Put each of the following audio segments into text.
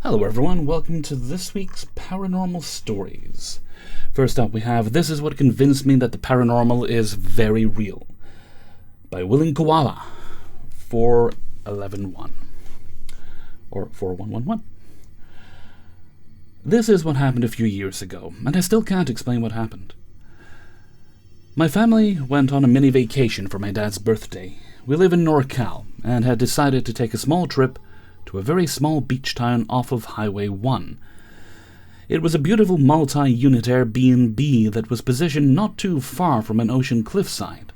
Hello everyone, welcome to this week's Paranormal Stories. First up we have This Is What Convinced Me That the Paranormal is Very Real by Willing Koala, 4111, or 4111. This is what happened a few years ago, and I still can't explain what happened. My family went on a mini vacation for my dad's birthday. We live in NorCal, and had decided to take a small trip to a very small beach town off of Highway 1. It was a beautiful multi-unit Airbnb that was positioned not too far from an ocean cliffside.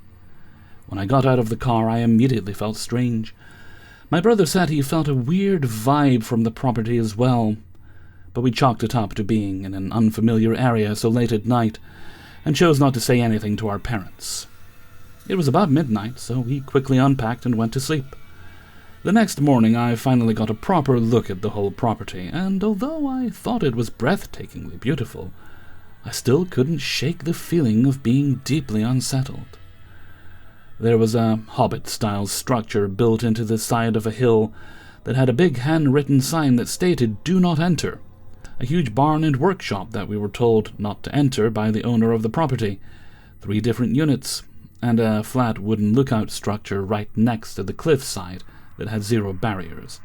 When I got out of the car, I immediately felt strange. My brother said he felt a weird vibe from the property as well, but we chalked it up to being in an unfamiliar area so late at night, and chose not to say anything to our parents. It was about midnight, so we quickly unpacked and went to sleep. The next morning I finally got a proper look at the whole property, and although I thought it was breathtakingly beautiful, I still couldn't shake the feeling of being deeply unsettled. There was a Hobbit-style structure built into the side of a hill that had a big handwritten sign that stated, "Do not enter," a huge barn and workshop that we were told not to enter by the owner of the property, 3 different units, and a flat wooden lookout structure right next to the cliffside that had 0 barriers.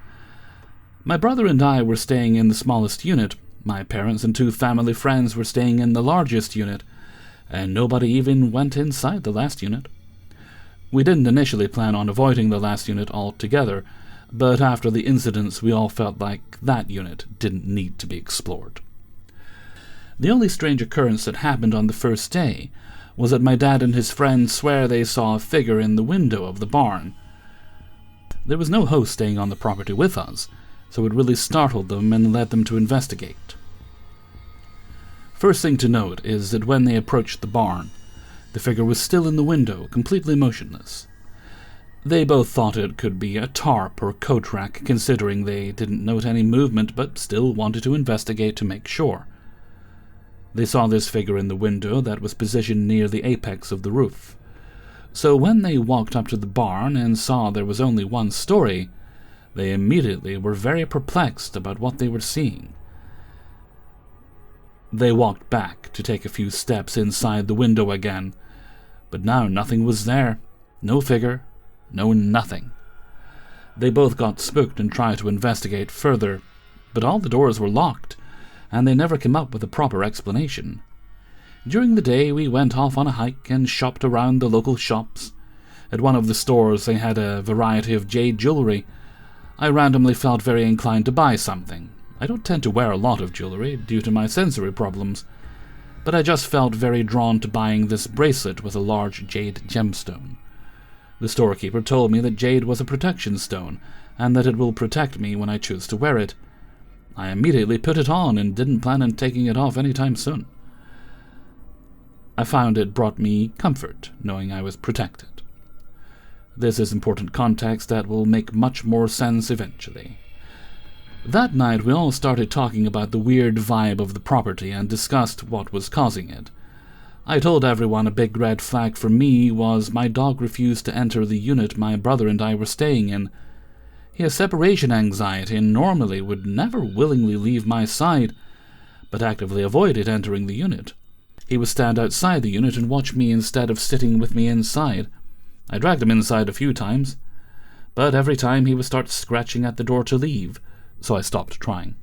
My brother and I were staying in the smallest unit, my parents and 2 family friends were staying in the largest unit, and nobody even went inside the last unit. We didn't initially plan on avoiding the last unit altogether, but after the incidents we all felt like that unit didn't need to be explored. The only strange occurrence that happened on the first day was that my dad and his friends swear they saw a figure in the window of the barn. There was no host staying on the property with us, so it really startled them and led them to investigate. First thing to note is that when they approached the barn, the figure was still in the window, completely motionless. They both thought it could be a tarp or coat rack, considering they didn't note any movement but still wanted to investigate to make sure. They saw this figure in the window that was positioned near the apex of the roof. So when they walked up to the barn and saw there was only 1 story, they immediately were very perplexed about what they were seeing. They walked back to take a few steps inside the window again, but now nothing was there. No figure, no nothing. They both got spooked and tried to investigate further, but all the doors were locked, and they never came up with a proper explanation. During the day, we went off on a hike and shopped around the local shops. At one of the stores, they had a variety of jade jewelry. I randomly felt very inclined to buy something. I don't tend to wear a lot of jewelry due to my sensory problems, but I just felt very drawn to buying this bracelet with a large jade gemstone. The storekeeper told me that jade was a protection stone, and that it will protect me when I choose to wear it. I immediately put it on and didn't plan on taking it off anytime soon. I found it brought me comfort, knowing I was protected. This is important context that will make much more sense eventually. That night we all started talking about the weird vibe of the property and discussed what was causing it. I told everyone a big red flag for me was my dog refused to enter the unit my brother and I were staying in. He has separation anxiety and normally would never willingly leave my side, but actively avoided entering the unit. He would stand outside the unit and watch me instead of sitting with me inside. I dragged him inside a few times, but every time he would start scratching at the door to leave, so I stopped trying.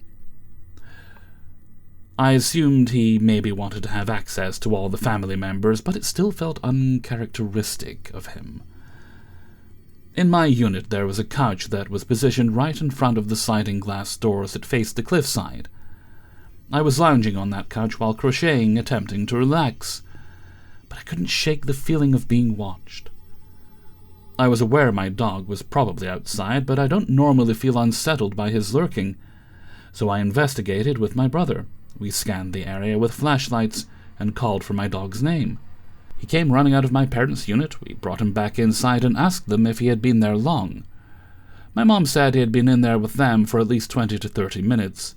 I assumed he maybe wanted to have access to all the family members, but it still felt uncharacteristic of him. In my unit there was a couch that was positioned right in front of the sliding glass doors that faced the cliffside. I was lounging on that couch while crocheting, attempting to relax, but I couldn't shake the feeling of being watched. I was aware my dog was probably outside, but I don't normally feel unsettled by his lurking, so I investigated with my brother. We scanned the area with flashlights and called for my dog's name. He came running out of my parents' unit. We brought him back inside and asked them if he had been there long. My mom said he had been in there with them for at least 20 to 30 minutes.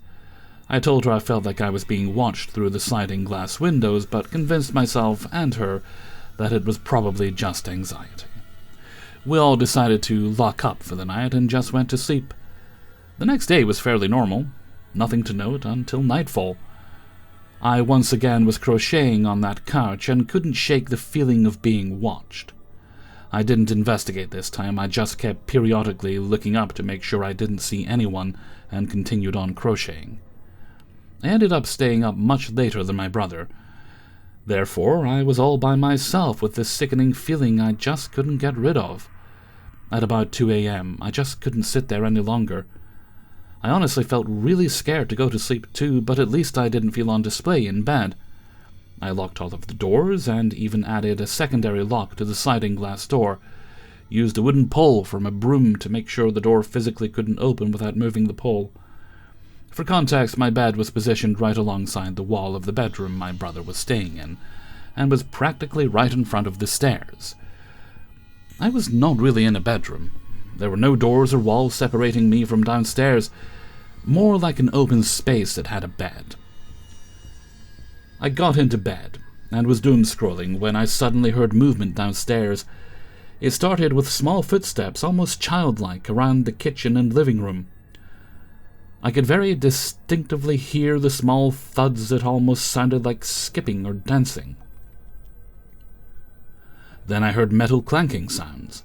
I told her I felt like I was being watched through the sliding glass windows, but convinced myself and her that it was probably just anxiety. We all decided to lock up for the night and just went to sleep. The next day was fairly normal. Nothing to note until nightfall. I once again was crocheting on that couch and couldn't shake the feeling of being watched. I didn't investigate this time, I just kept periodically looking up to make sure I didn't see anyone and continued on crocheting. I ended up staying up much later than my brother. Therefore, I was all by myself with this sickening feeling I just couldn't get rid of. At about 2 a.m., I just couldn't sit there any longer. I honestly felt really scared to go to sleep too, but at least I didn't feel on display in bed. I locked all of the doors and even added a secondary lock to the sliding glass door, used a wooden pole from a broom to make sure the door physically couldn't open without moving the pole. For context, my bed was positioned right alongside the wall of the bedroom my brother was staying in, and was practically right in front of the stairs. I was not really in a bedroom. There were no doors or walls separating me from downstairs, more like an open space that had a bed. I got into bed, and was doom-scrolling when I suddenly heard movement downstairs. It started with small footsteps, almost childlike, around the kitchen and living room. I could very distinctively hear the small thuds that almost sounded like skipping or dancing. Then I heard metal clanking sounds.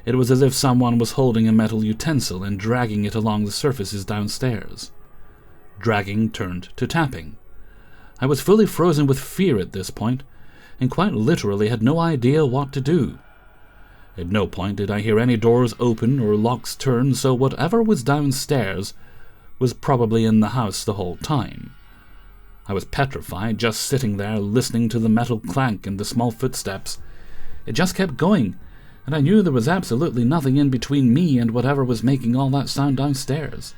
It was as if someone was holding a metal utensil and dragging it along the surfaces downstairs. Dragging turned to tapping. I was fully frozen with fear at this point, and quite literally had no idea what to do. At no point did I hear any doors open or locks turn, so whatever was downstairs was probably in the house the whole time. I was petrified, just sitting there listening to the metal clank and the small footsteps. It just kept going, and I knew there was absolutely nothing in between me and whatever was making all that sound downstairs.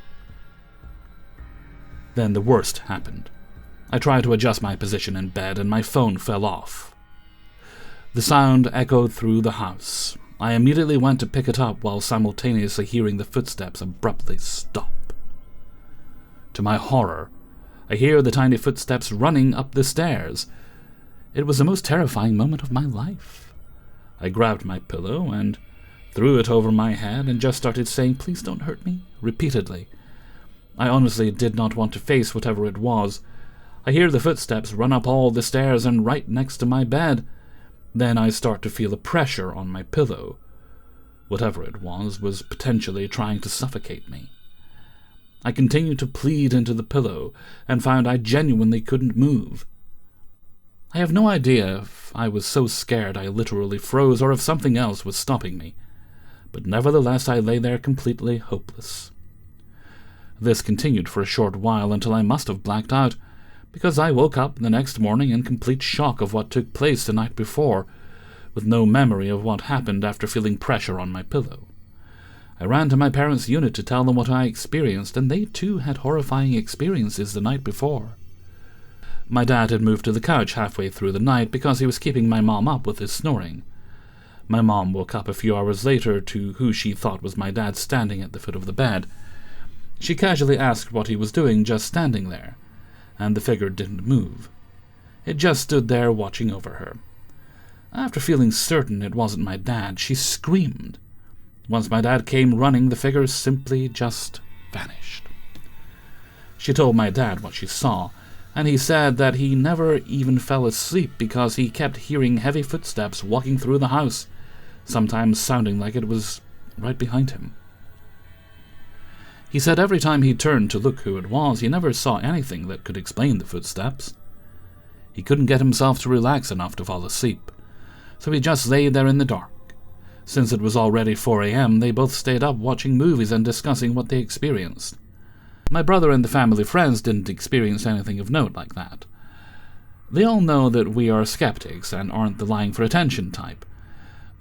Then the worst happened. I tried to adjust my position in bed, and my phone fell off. The sound echoed through the house. I immediately went to pick it up while simultaneously hearing the footsteps abruptly stop. To my horror, I hear the tiny footsteps running up the stairs. It was the most terrifying moment of my life. I grabbed my pillow and threw it over my head and just started saying, "Please don't hurt me," repeatedly. I honestly did not want to face whatever it was. I hear the footsteps run up all the stairs and right next to my bed. Then I start to feel a pressure on my pillow. Whatever it was potentially trying to suffocate me. I continued to plead into the pillow and found I genuinely couldn't move. I have no idea if I was so scared I literally froze or if something else was stopping me, but nevertheless I lay there completely hopeless. This continued for a short while until I must have blacked out, because I woke up the next morning in complete shock of what took place the night before, with no memory of what happened after feeling pressure on my pillow. I ran to my parents' unit to tell them what I experienced, and they too had horrifying experiences the night before. My dad had moved to the couch halfway through the night because he was keeping my mom up with his snoring. My mom woke up a few hours later to who she thought was my dad standing at the foot of the bed. She casually asked what he was doing just standing there, and the figure didn't move. It just stood there watching over her. After feeling certain it wasn't my dad, she screamed. Once my dad came running, the figure simply just vanished. She told my dad what she saw, and he said that he never even fell asleep because he kept hearing heavy footsteps walking through the house, sometimes sounding like it was right behind him. He said every time he turned to look who it was, he never saw anything that could explain the footsteps. He couldn't get himself to relax enough to fall asleep, so he just lay there in the dark. Since it was already 4 a.m., they both stayed up watching movies and discussing what they experienced. My brother and the family friends didn't experience anything of note like that. They all know that we are skeptics and aren't the lying for attention type,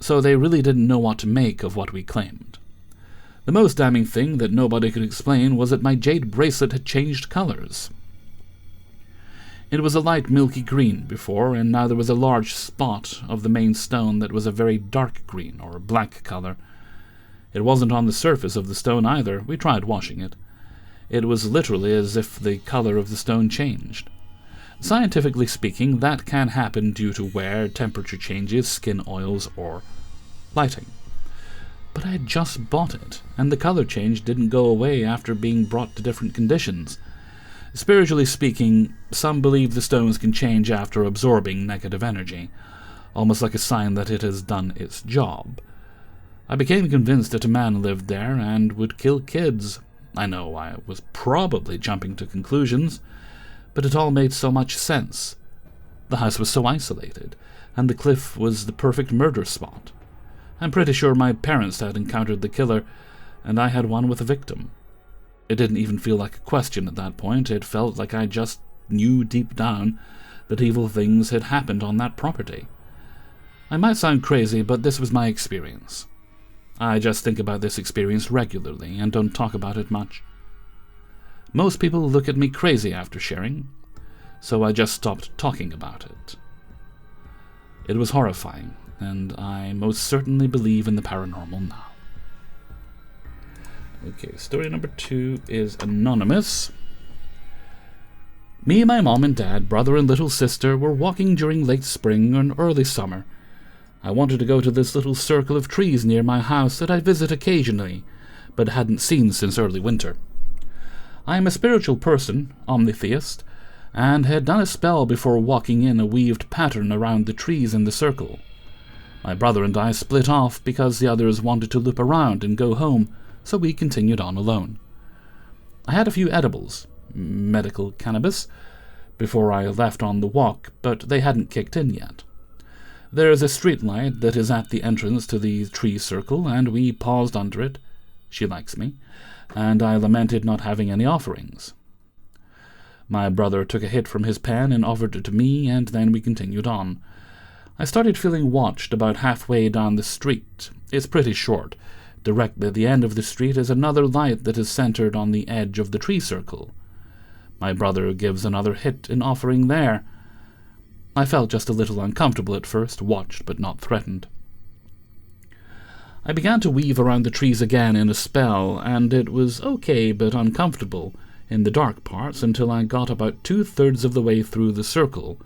so they really didn't know what to make of what we claimed. The most damning thing that nobody could explain was that my jade bracelet had changed colors. It was a light milky green before, and now there was a large spot of the main stone that was a very dark green or black color. It wasn't on the surface of the stone either. We tried washing it. It was literally as if the color of the stone changed. Scientifically speaking, that can happen due to wear, temperature changes, skin oils, or lighting. But I had just bought it, and the color change didn't go away after being brought to different conditions. Spiritually speaking, some believe the stones can change after absorbing negative energy, almost like a sign that it has done its job. I became convinced that a man lived there and would kill kids. I know I was probably jumping to conclusions, but it all made so much sense. The house was so isolated, and the cliff was the perfect murder spot. I'm pretty sure my parents had encountered the killer, and I had one with a victim. It didn't even feel like a question at that point. It felt like I just knew deep down that evil things had happened on that property. I might sound crazy, but this was my experience. I just think about this experience regularly and don't talk about it much. Most people look at me crazy after sharing, so I just stopped talking about it. It was horrifying, and I most certainly believe in the paranormal now. Okay, story number 2 is anonymous. Me, my mom and dad, brother and little sister were walking during late spring and early summer. I wanted to go to this little circle of trees near my house that I visit occasionally, but hadn't seen since early winter. I am a spiritual person, omnitheist, and had done a spell before walking in a weaved pattern around the trees in the circle. My brother and I split off because the others wanted to loop around and go home, so we continued on alone. I had a few edibles, medical cannabis, before I left on the walk, but they hadn't kicked in yet. There is a street light that is at the entrance to the tree circle, and we paused under it. She likes me, and I lamented not having any offerings. My brother took a hit from his pen and offered it to me, and then we continued on. I started feeling watched about halfway down the street. It's pretty short. Directly at the end of the street is another light that is centered on the edge of the tree circle. My brother gives another hit in offering there. I felt just a little uncomfortable at first, watched but not threatened. I began to weave around the trees again in a spell, and it was okay but uncomfortable in the dark parts until I got about 2/3 of the way through the circle.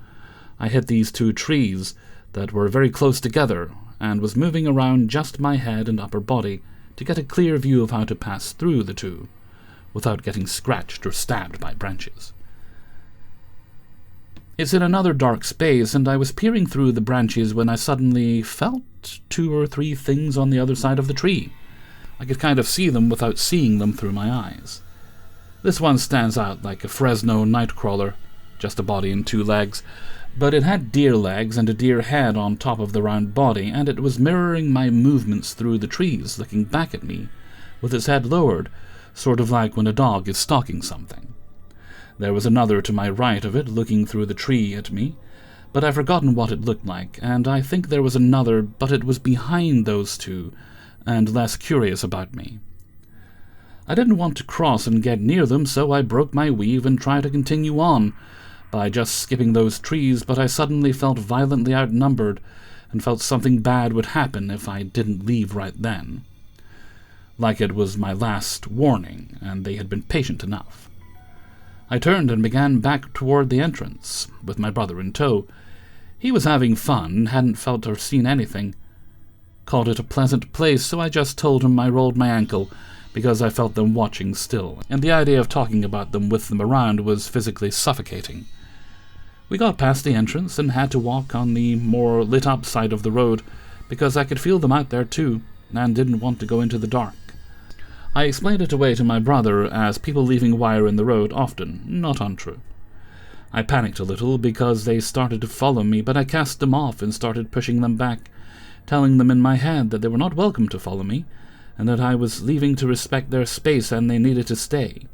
I hit these 2 trees that were very close together, and was moving around just my head and upper body to get a clear view of how to pass through the 2, without getting scratched or stabbed by branches. It's in another dark space, and I was peering through the branches when I suddenly felt 2 or 3 things on the other side of the tree. I could kind of see them without seeing them through my eyes. This one stands out like a Fresno nightcrawler, just a body and 2 legs, but it had deer legs and a deer head on top of the round body, and it was mirroring my movements through the trees, looking back at me, with its head lowered, sort of like when a dog is stalking something. There was another to my right of it, looking through the tree at me, but I've forgotten what it looked like, and I think there was another, but it was behind those 2, and less curious about me. I didn't want to cross and get near them, so I broke my weave and tried to continue on, by just skipping those trees, but I suddenly felt violently outnumbered, and felt something bad would happen if I didn't leave right then. Like it was my last warning, and they had been patient enough. I turned and began back toward the entrance, with my brother in tow. He was having fun, and hadn't felt or seen anything. Called it a pleasant place, so I just told him I rolled my ankle, because I felt them watching still, and the idea of talking about them with them around was physically suffocating. We got past the entrance and had to walk on the more lit-up side of the road, because I could feel them out there too, and didn't want to go into the dark. I explained it away to my brother as people leaving wire in the road often, not untrue. I panicked a little because they started to follow me, but I cast them off and started pushing them back, telling them in my head that they were not welcome to follow me, and that I was leaving to respect their space and they needed to stay.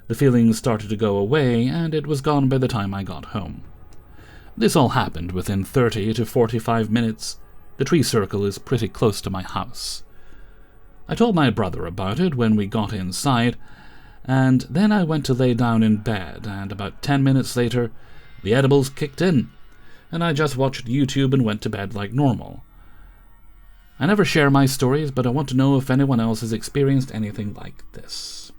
The feelings started to go away, and it was gone by the time I got home. This all happened within 30 to 45 minutes. The tree circle is pretty close to my house. I told my brother about it when we got inside, and then I went to lay down in bed, and about 10 minutes later, the edibles kicked in, and I just watched YouTube and went to bed like normal. I never share my stories, but I want to know if anyone else has experienced anything like this.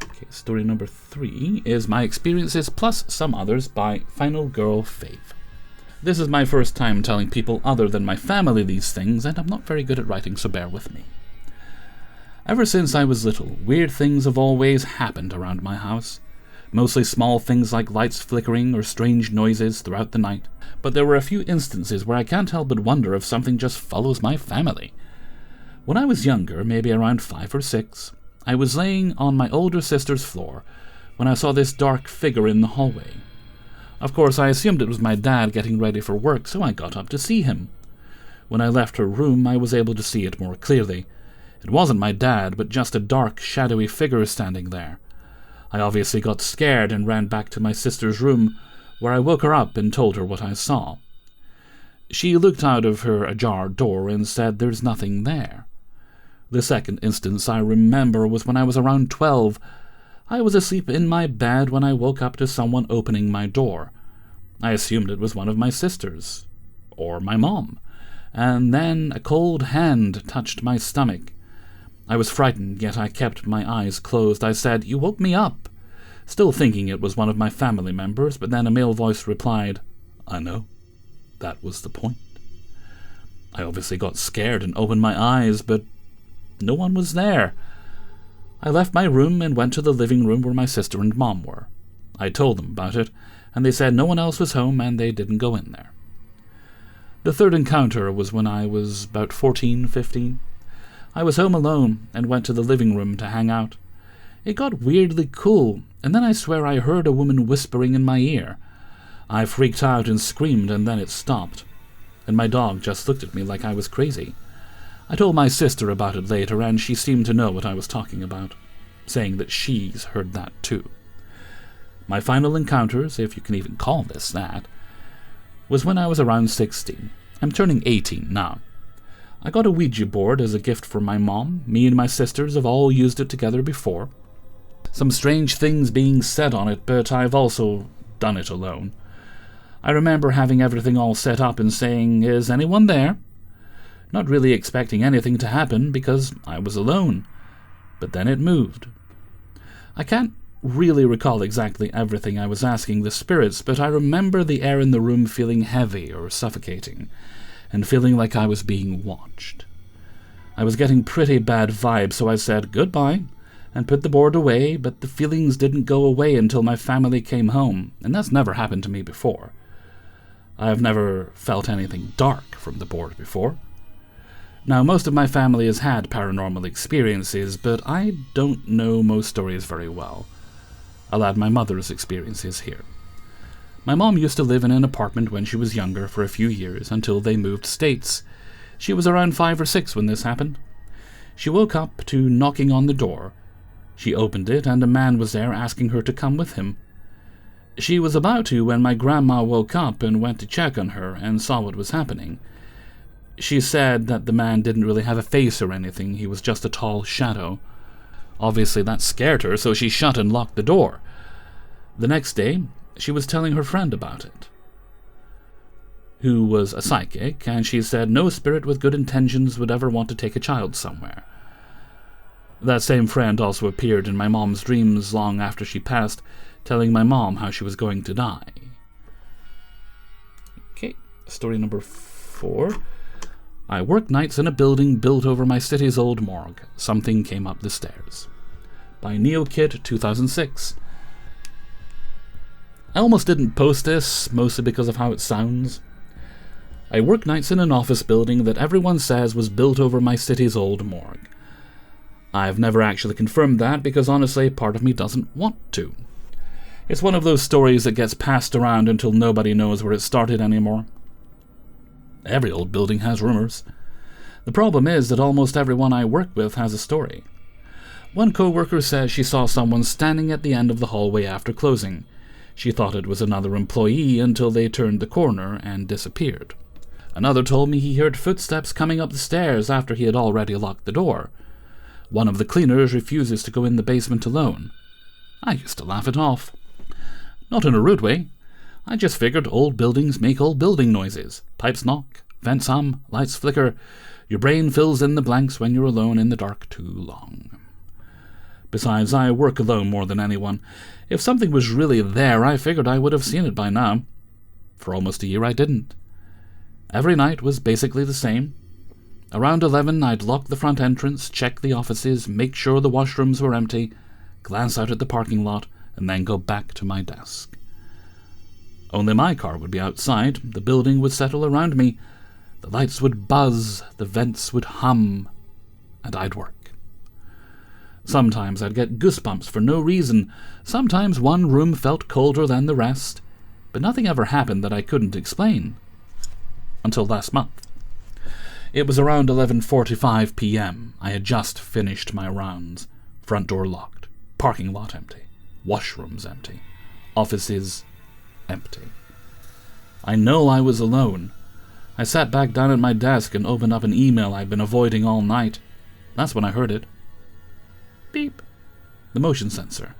Okay, story number 3 is My Experiences Plus Some Others by Final Girl Fave. This is my first time telling people other than my family these things, and I'm not very good at writing, so bear with me. Ever since I was little, weird things have always happened around my house. Mostly small things like lights flickering or strange noises throughout the night. But there were a few instances where I can't help but wonder if something just follows my family. When I was younger, maybe around 5 or 6, I was laying on my older sister's floor when I saw this dark figure in the hallway. Of course, I assumed it was my dad getting ready for work, so I got up to see him. When I left her room, I was able to see it more clearly. It wasn't my dad, but just a dark, shadowy figure standing there. I obviously got scared and ran back to my sister's room, where I woke her up and told her what I saw. She looked out of her ajar door and said there's nothing there. The second instance I remember was when I was around 12. I was asleep in my bed when I woke up to someone opening my door. I assumed it was one of my sisters, or my mom, and then a cold hand touched my stomach. I was frightened, yet I kept my eyes closed. I said, "You woke me up," still thinking it was one of my family members, but then a male voice replied, "I know. That was the point." I obviously got scared and opened my eyes, but no one was there. I left my room and went to the living room where my sister and mom were. I told them about it, and they said no one else was home and they didn't go in there. The third encounter was when I was about 14, 15. I was home alone and went to the living room to hang out. It got weirdly cool, and then I swear I heard a woman whispering in my ear. I freaked out and screamed, and then it stopped, and my dog just looked at me like I was crazy. I told my sister about it later, and she seemed to know what I was talking about, saying that she's heard that too. My final encounters, if you can even call this that, was when I was around 16. I'm turning 18 now. I got a Ouija board as a gift from my mom. Me and my sisters have all used it together before. Some strange things being said on it, but I've also done it alone. I remember having everything all set up and saying, "Is anyone there?" Not really expecting anything to happen because I was alone. But then it moved. I can't really recall exactly everything I was asking the spirits, but I remember the air in the room feeling heavy or suffocating, and feeling like I was being watched. I was getting pretty bad vibes, so I said goodbye and put the board away, but the feelings didn't go away until my family came home, and that's never happened to me before. I've never felt anything dark from the board before. Now, most of my family has had paranormal experiences, but I don't know most stories very well. I'll add my mother's experiences here. My mom used to live in an apartment when she was younger for a few years until they moved states. She was around 5 or 6 when this happened. She woke up to knocking on the door. She opened it, and a man was there asking her to come with him. She was about to when my grandma woke up and went to check on her and saw what was happening. She said that the man didn't really have a face or anything, he was just a tall shadow. Obviously that scared her, so she shut and locked the door. The next day, she was telling her friend about it, who was a psychic, and she said no spirit with good intentions would ever want to take a child somewhere. That same friend also appeared in my mom's dreams long after she passed, telling my mom how she was going to die. Okay, story number 4. I worked nights in a building built over my city's old morgue. Something came up the stairs. By NeoKid 2006. I almost didn't post this, mostly because of how it sounds. I work nights in an office building that everyone says was built over my city's old morgue. I've never actually confirmed that because honestly, part of me doesn't want to. It's one of those stories that gets passed around until nobody knows where it started anymore. Every old building has rumors. The problem is that almost everyone I work with has a story. One coworker says she saw someone standing at the end of the hallway after closing. She thought it was another employee until they turned the corner and disappeared. Another told me he heard footsteps coming up the stairs after he had already locked the door. One of the cleaners refuses to go in the basement alone. I used to laugh it off. Not in a rude way. I just figured old buildings make old building noises. Pipes knock, vents hum, lights flicker. Your brain fills in the blanks when you're alone in the dark too long. Besides, I work alone more than anyone. If something was really there, I figured I would have seen it by now. For almost a year I didn't. Every night was basically the same. Around 11, I'd lock the front entrance, check the offices, make sure the washrooms were empty, glance out at the parking lot, and then go back to my desk. Only my car would be outside, the building would settle around me, the lights would buzz, the vents would hum, and I'd work. Sometimes I'd get goosebumps for no reason, sometimes one room felt colder than the rest, but nothing ever happened that I couldn't explain. Until last month. It was around 11:45 p.m. I had just finished my rounds. Front door locked, parking lot empty, washrooms empty, offices empty. I know I was alone. I sat back down at my desk and opened up an email I'd been avoiding all night. That's when I heard it. Beep. The motion sensor.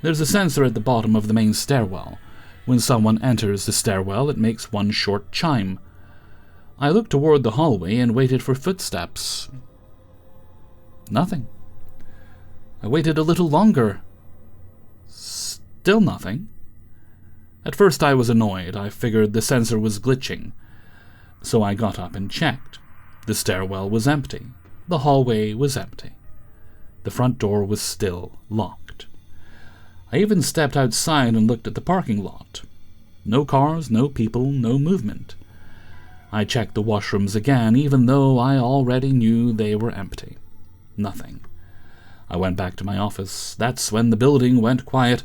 There's a sensor at the bottom of the main stairwell. When someone enters the stairwell, it makes one short chime. I looked toward the hallway and waited for footsteps. Nothing. I waited a little longer. Still nothing. At first I was annoyed. I figured the sensor was glitching. So I got up and checked. The stairwell was empty. The hallway was empty. The front door was still locked. I even stepped outside and looked at the parking lot. No cars, no people, no movement. I checked the washrooms again, even though I already knew they were empty. Nothing. I went back to my office. That's when the building went quiet.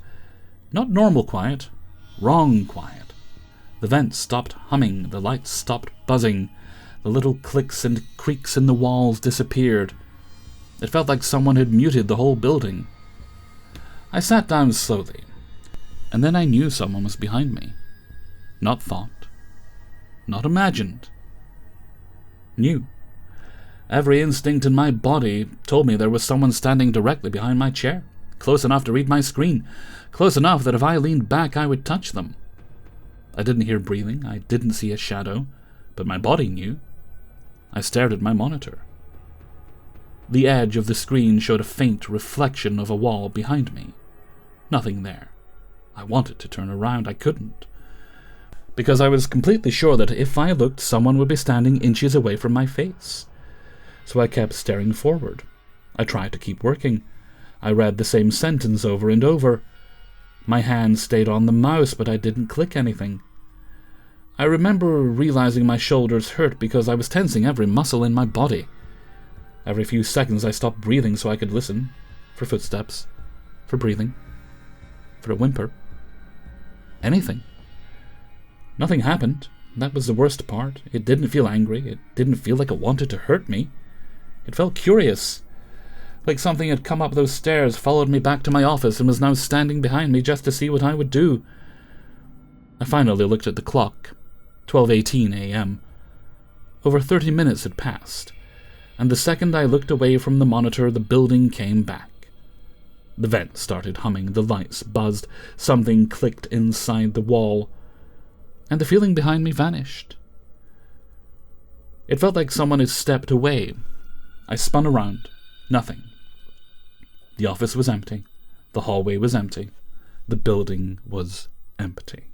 Not normal quiet. Wrong quiet. The vents stopped humming. The lights stopped buzzing. The little clicks and creaks in the walls disappeared. It felt like someone had muted the whole building. I sat down slowly, and then I knew someone was behind me. Not thought. Not imagined. Knew. Every instinct in my body told me there was someone standing directly behind my chair, close enough to read my screen, close enough that if I leaned back I would touch them. I didn't hear breathing, I didn't see a shadow, but my body knew. I stared at my monitor. The edge of the screen showed a faint reflection of a wall behind me. Nothing there. I wanted to turn around, I couldn't. Because I was completely sure that if I looked, someone would be standing inches away from my face. So I kept staring forward. I tried to keep working. I read the same sentence over and over. My hand stayed on the mouse, but I didn't click anything. I remember realizing my shoulders hurt because I was tensing every muscle in my body. Every few seconds I stopped breathing so I could listen. For footsteps. For breathing. For a whimper. Anything. Nothing happened. That was the worst part. It didn't feel angry. It didn't feel like it wanted to hurt me. It felt curious. Like something had come up those stairs, followed me back to my office, and was now standing behind me just to see what I would do. I finally looked at the clock. 12:18 a.m. Over 30 minutes had passed, and the second I looked away from the monitor, the building came back. The vent started humming, the lights buzzed, something clicked inside the wall, and the feeling behind me vanished. It felt like someone had stepped away. I spun around. Nothing. The office was empty. The hallway was empty. The building was empty.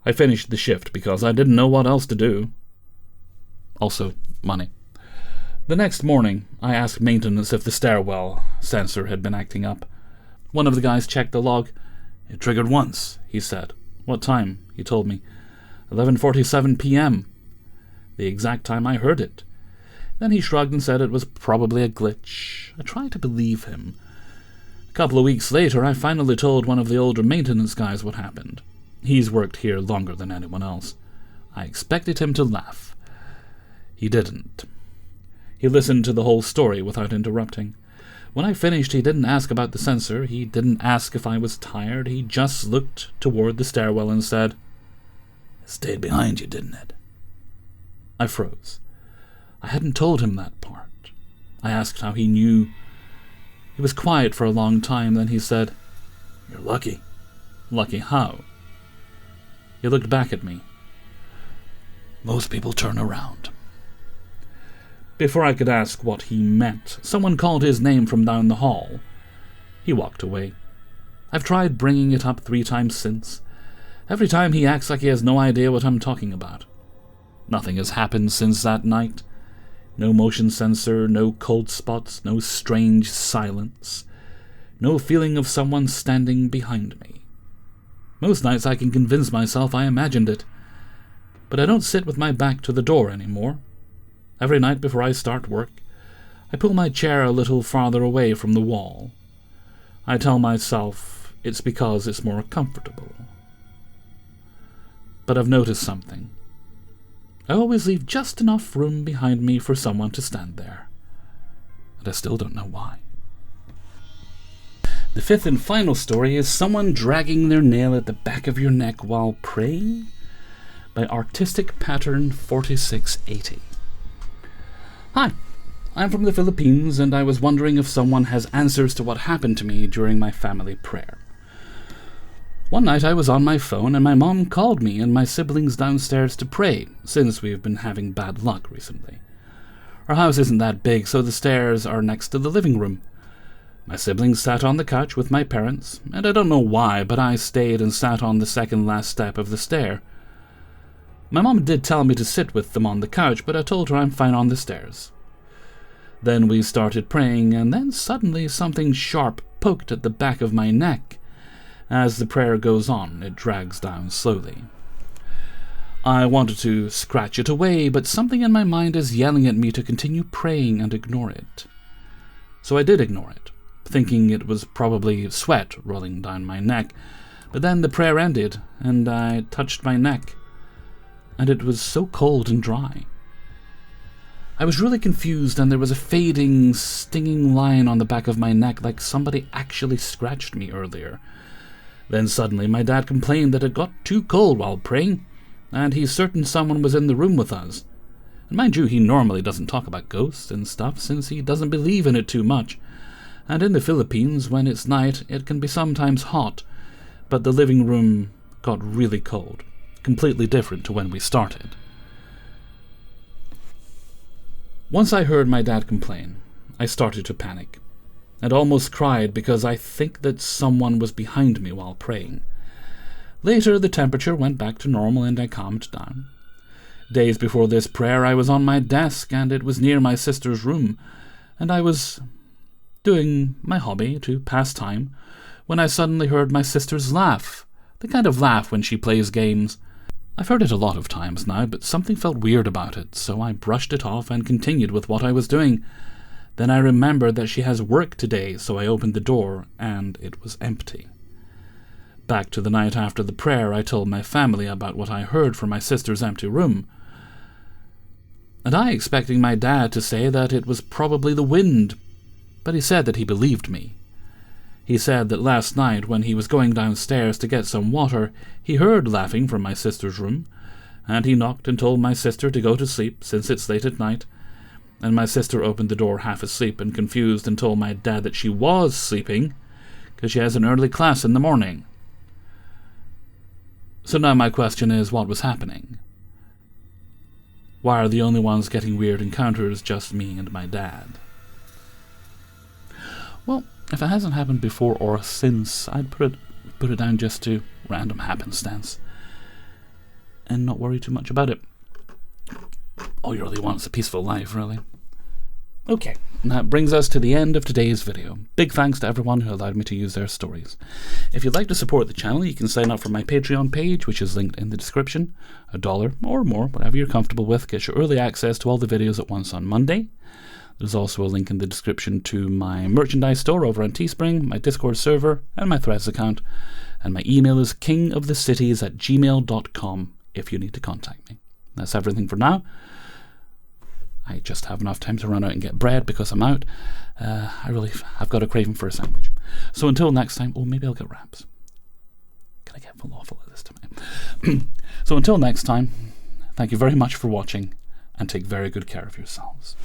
I finished the shift because I didn't know what else to do. Also, money. The next morning, I asked maintenance if the stairwell sensor had been acting up. One of the guys checked the log. It triggered once, he said. What time? He told me. 11:47 p.m. The exact time I heard it. Then he shrugged and said it was probably a glitch. I tried to believe him. A couple of weeks later, I finally told one of the older maintenance guys what happened. He's worked here longer than anyone else. I expected him to laugh. He didn't. He listened to the whole story without interrupting. When I finished, he didn't ask about the sensor. He didn't ask if I was tired. He just looked toward the stairwell and said, "It stayed behind you, didn't it?" I froze. I hadn't told him that part. I asked how he knew. He was quiet for a long time, then he said, "You're lucky." Lucky how? He looked back at me. Most people turn around. Before I could ask what he meant, someone called his name from down the hall. He walked away. I've tried bringing it up 3 times since. Every time he acts like he has no idea what I'm talking about. Nothing has happened since that night. No motion sensor, no cold spots, no strange silence, no feeling of someone standing behind me. Most nights I can convince myself I imagined it, but I don't sit with my back to the door anymore. Every night before I start work, I pull my chair a little farther away from the wall. I tell myself it's because it's more comfortable. But I've noticed something. I always leave just enough room behind me for someone to stand there. And I still don't know why. The fifth and final story is Someone Dragging Their Nail at the Back of Your Neck While Praying by Artistic Pattern 4680. Hi, I'm from the Philippines, and I was wondering if someone has answers to what happened to me during my family prayer. One night I was on my phone and my mom called me and my siblings downstairs to pray, since we've been having bad luck recently. Our house isn't that big, so the stairs are next to the living room. My siblings sat on the couch with my parents, and I don't know why, but I stayed and sat on the second last step of the stair. My mom did tell me to sit with them on the couch, but I told her I'm fine on the stairs. Then we started praying, and then suddenly something sharp poked at the back of my neck. As the prayer goes on, it drags down slowly. I wanted to scratch it away, but something in my mind is yelling at me to continue praying and ignore it. So I did ignore it, thinking it was probably sweat rolling down my neck. But then the prayer ended, and I touched my neck, and it was so cold and dry. I was really confused, and there was a fading, stinging line on the back of my neck like somebody actually scratched me earlier. Then suddenly my dad complained that it got too cold while praying, and he's certain someone was in the room with us. And mind you, he normally doesn't talk about ghosts and stuff, since he doesn't believe in it too much. And in the Philippines, when it's night, it can be sometimes hot, but the living room got really cold, completely different to when we started. Once I heard my dad complain, I started to panic, and almost cried because I think that someone was behind me while praying. Later, the temperature went back to normal and I calmed down. Days before this prayer, I was on my desk, and it was near my sister's room, and I was doing my hobby to pass time when I suddenly heard my sister's laugh, the kind of laugh when she plays games. I've heard it a lot of times now, but something felt weird about it, so I brushed it off and continued with what I was doing. Then I remembered that she has work today, so I opened the door, and it was empty. Back to the night after the prayer, I told my family about what I heard from my sister's empty room. And I expecting my dad to say that it was probably the wind, but he said that he believed me. He said that last night, when he was going downstairs to get some water, he heard laughing from my sister's room, and he knocked and told my sister to go to sleep, since it's late at night. And my sister opened the door half asleep and confused and told my dad that she was sleeping because she has an early class in the morning. So now my question is, what was happening? Why are the only ones getting weird encounters just me and my dad? Well, if it hasn't happened before or since, I'd put it down just to random happenstance and not worry too much about it. All you really want is a peaceful life, really. Okay, and that brings us to the end of today's video. Big thanks to everyone who allowed me to use their stories. If you'd like to support the channel, you can sign up for my Patreon page, which is linked in the description. $1 or more, whatever you're comfortable with, gets you early access to all the videos at once on Monday. There's also a link in the description to my merchandise store over on Teespring, my Discord server, and my Threads account. And my email is kingofthecities@gmail.com if you need to contact me. That's everything for now. I just have enough time to run out and get bread because I'm out. I've got a craving for a sandwich. So until next time, maybe I'll get wraps. Can I get falafel at this time? So until next time, thank you very much for watching, and take very good care of yourselves.